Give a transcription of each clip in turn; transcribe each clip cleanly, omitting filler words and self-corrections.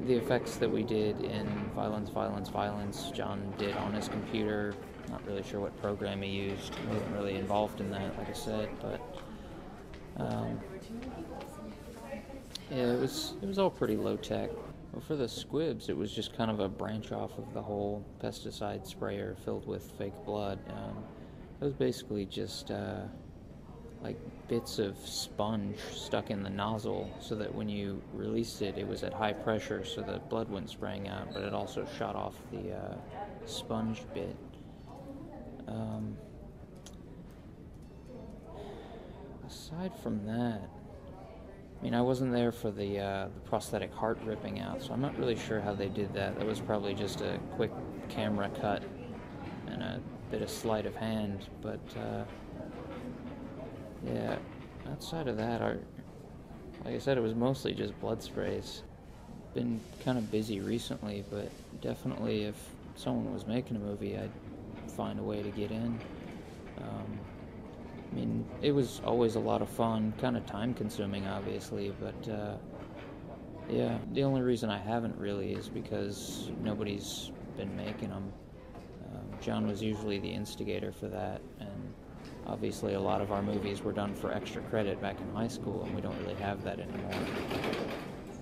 The effects that we did in Violence, Violence, Violence, John did on his computer. Not really sure what program he used. He wasn't really involved in that, like I said, but um, yeah, it was all pretty low tech. Well, for the squibs, it was just kind of a branch off of the whole pesticide sprayer filled with fake blood. It was basically just like bits of sponge stuck in the nozzle so that when you released it, it was at high pressure so the blood wouldn't spraying out, but it also shot off the sponge bit. Aside from that, I mean, I wasn't there for the prosthetic heart ripping out, so I'm not really sure how they did that. That was probably just a quick camera cut and a bit of sleight of hand, but yeah, outside of that, like I said, it was mostly just blood sprays. Been kind of busy recently, but definitely if someone was making a movie, I'd find a way to get in. I mean, it was always a lot of fun, kind of time-consuming, obviously, but yeah, the only reason I haven't really is because nobody's been making them. John was usually the instigator for that, and obviously a lot of our movies were done for extra credit back in high school, and we don't really have that anymore.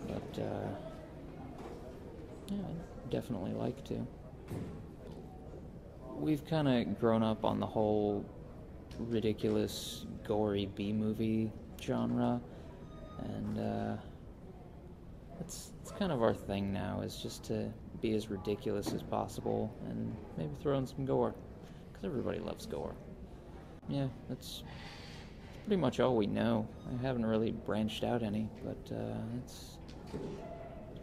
But yeah, I'd definitely like to. We've kind of grown up on the whole ridiculous, gory B-movie genre, and it's kind of our thing now, is just to be as ridiculous as possible and maybe throw in some gore, because everybody loves gore. Yeah, that's pretty much all we know. I haven't really branched out any, but it's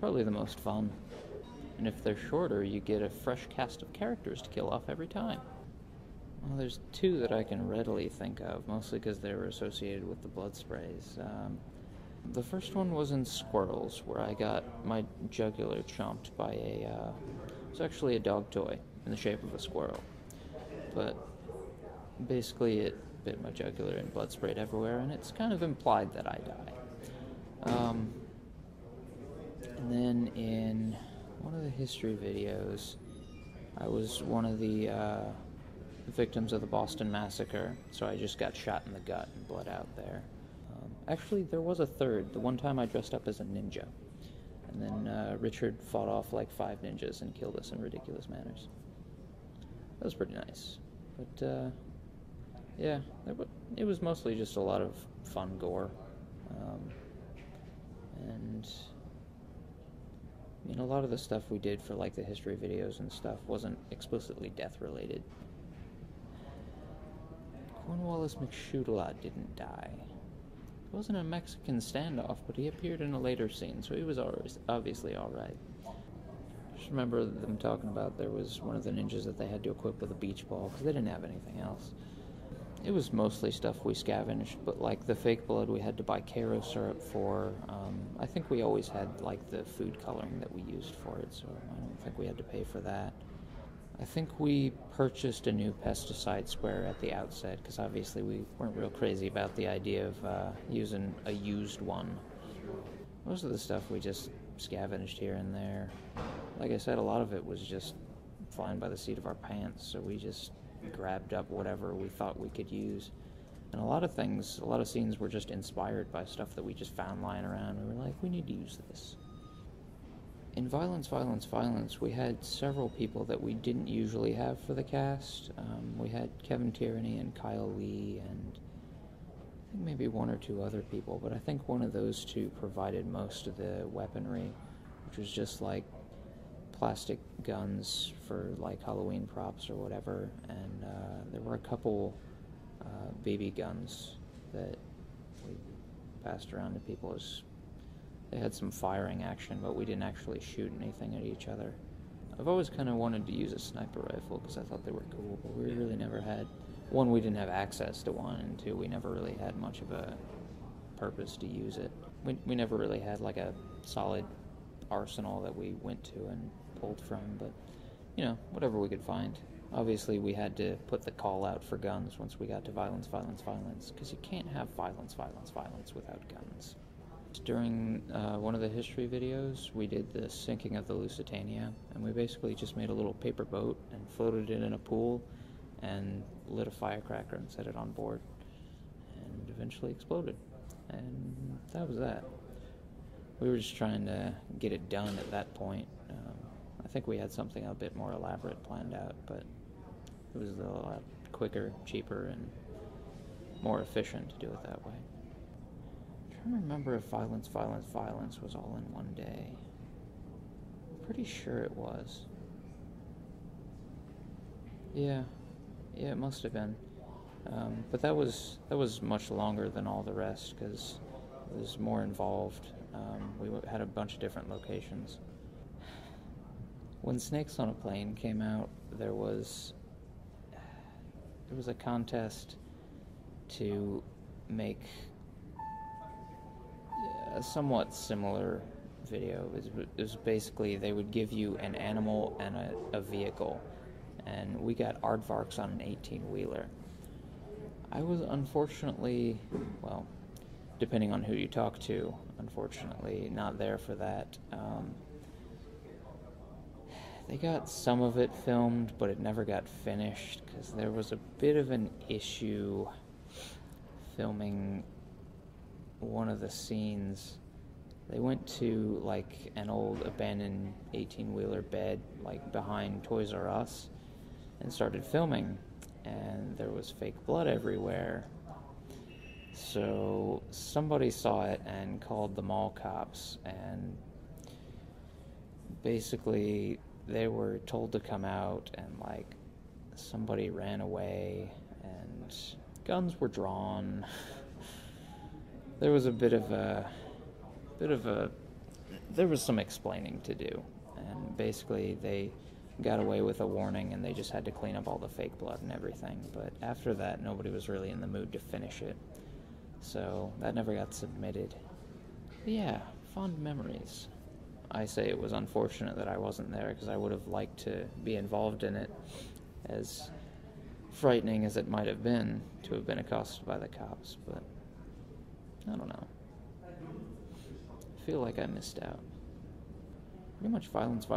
probably the most fun. And if they're shorter, you get a fresh cast of characters to kill off every time. Well, there's two that I can readily think of, mostly because they were associated with the blood sprays. The first one was in Squirrels, where I got my jugular chomped by it was actually a dog toy in the shape of a squirrel. But basically it bit my jugular and blood sprayed everywhere, and it's kind of implied that I die. And then in one of the history videos, I was one of the victims of the Boston Massacre, so I just got shot in the gut and bled out there. Actually, there was a third. The one time I dressed up as a ninja, and then Richard fought off like 5 ninjas and killed us in ridiculous manners. That was pretty nice. But yeah, it was mostly just a lot of fun gore. And I mean, a lot of the stuff we did for like the history videos and stuff wasn't explicitly death related. Cornwallis McShootalaw didn't die. It wasn't a Mexican standoff, but he appeared in a later scene, so he was obviously alright. Just remember them talking about there was one of the ninjas that they had to equip with a beach ball, because they didn't have anything else. It was mostly stuff we scavenged, but like the fake blood we had to buy Karo syrup for. I think we always had like the food coloring that we used for it, so I don't think we had to pay for that. I think we purchased a new pesticide sprayer at the outset, because obviously we weren't real crazy about the idea of using a used one. Most of the stuff we just scavenged here and there. Like I said, a lot of it was just flying by the seat of our pants, so we just grabbed up whatever we thought we could use. And a lot of scenes were just inspired by stuff that we just found lying around. We were like, we need to use this. In Violence, Violence, Violence, we had several people that we didn't usually have for the cast. We had Kevin Tierney and Kyle Lee, and I think maybe 1 or 2 other people, but I think one of those two provided most of the weaponry, which was just like plastic guns for like Halloween props or whatever, and there were a couple BB guns that we passed around to people as they had some firing action, but we didn't actually shoot anything at each other. I've always kind of wanted to use a sniper rifle because I thought they were cool, but we really never had. 1, we didn't have access to one, and 2, we never really had much of a purpose to use it. We never really had like a solid arsenal that we went to and pulled from, but you know, whatever we could find. Obviously, we had to put the call out for guns once we got to Violence, Violence, Violence, because you can't have Violence, Violence, Violence without guns. During one of the history videos, we did the sinking of the Lusitania, and we basically just made a little paper boat and floated it in a pool and lit a firecracker and set it on board, and eventually exploded. And that was that. We were just trying to get it done at that point. I think we had something a bit more elaborate planned out, but it was a lot quicker, cheaper, and more efficient to do it that way. I'm trying to remember if Violence was all in one day. I'm pretty sure it was. Yeah, it must have been. But that was much longer than all the rest because it was more involved. We had a bunch of different locations. When Snakes on a Plane came out, there was a contest to make a somewhat similar video. It was basically they would give you an animal and a vehicle, and we got aardvarks on an 18-wheeler. I was unfortunately, well, depending on who you talk to, unfortunately not there for that. They got some of it filmed, but it never got finished because there was a bit of an issue filming one of the scenes. They went to like an old abandoned 18-wheeler bed like behind Toys R Us and started filming, and there was fake blood everywhere. So somebody saw it and called the mall cops, and basically they were told to come out, and like somebody ran away and guns were drawn. There was there was some explaining to do, and basically they got away with a warning and they just had to clean up all the fake blood and everything. But after that, nobody was really in the mood to finish it, so that never got submitted. But yeah, fond memories. I say it was unfortunate that I wasn't there because I would have liked to be involved in it, as frightening as it might have been to have been accosted by the cops, but I don't know. I feel like I missed out. Pretty much Violence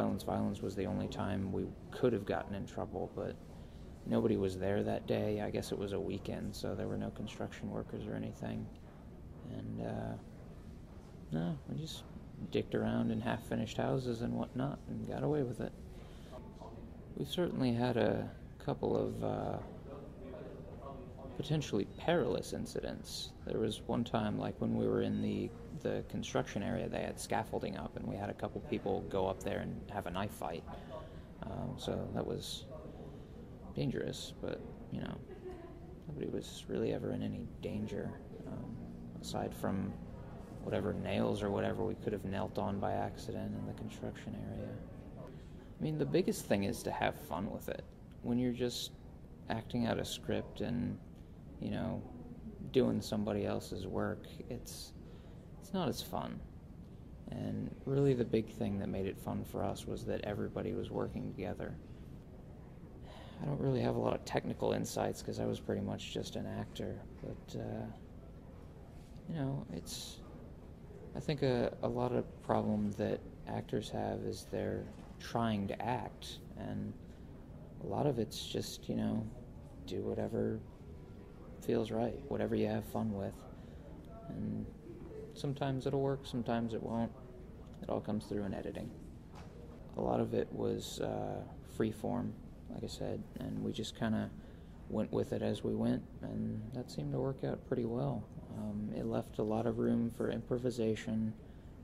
was the only time we could have gotten in trouble, but nobody was there that day. I guess it was a weekend, so there were no construction workers or anything. And, no, we just dicked around in half-finished houses and whatnot and got away with it. We've certainly had a couple of potentially perilous incidents. There was one time, like when we were in the construction area, they had scaffolding up, and we had a couple people go up there and have a knife fight. So that was dangerous, but, you know, nobody was really ever in any danger, aside from whatever nails or whatever we could have knelt on by accident in the construction area. I mean, the biggest thing is to have fun with it. When you're just acting out a script and, you know, doing somebody else's work, it's not as fun. And really the big thing that made it fun for us was that everybody was working together. I don't really have a lot of technical insights because I was pretty much just an actor, but, you know, I think a lot of problem that actors have is they're trying to act, and a lot of it's just, you know, do whatever feels right, whatever you have fun with, and sometimes it'll work, sometimes it won't. It all comes through in editing. A lot of it was free form, like I said, and we just kind of went with it as we went, and that seemed to work out pretty well. It left a lot of room for improvisation.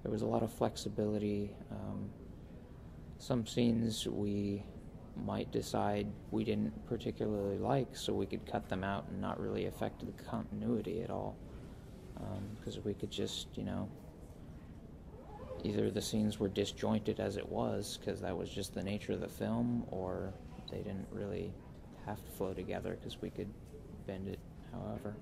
There was a lot of flexibility. Some scenes we might decide we didn't particularly like, so we could cut them out and not really affect the continuity at all. Because we could just, you know, either the scenes were disjointed as it was, because that was just the nature of the film, or they didn't really have to flow together because we could bend it however.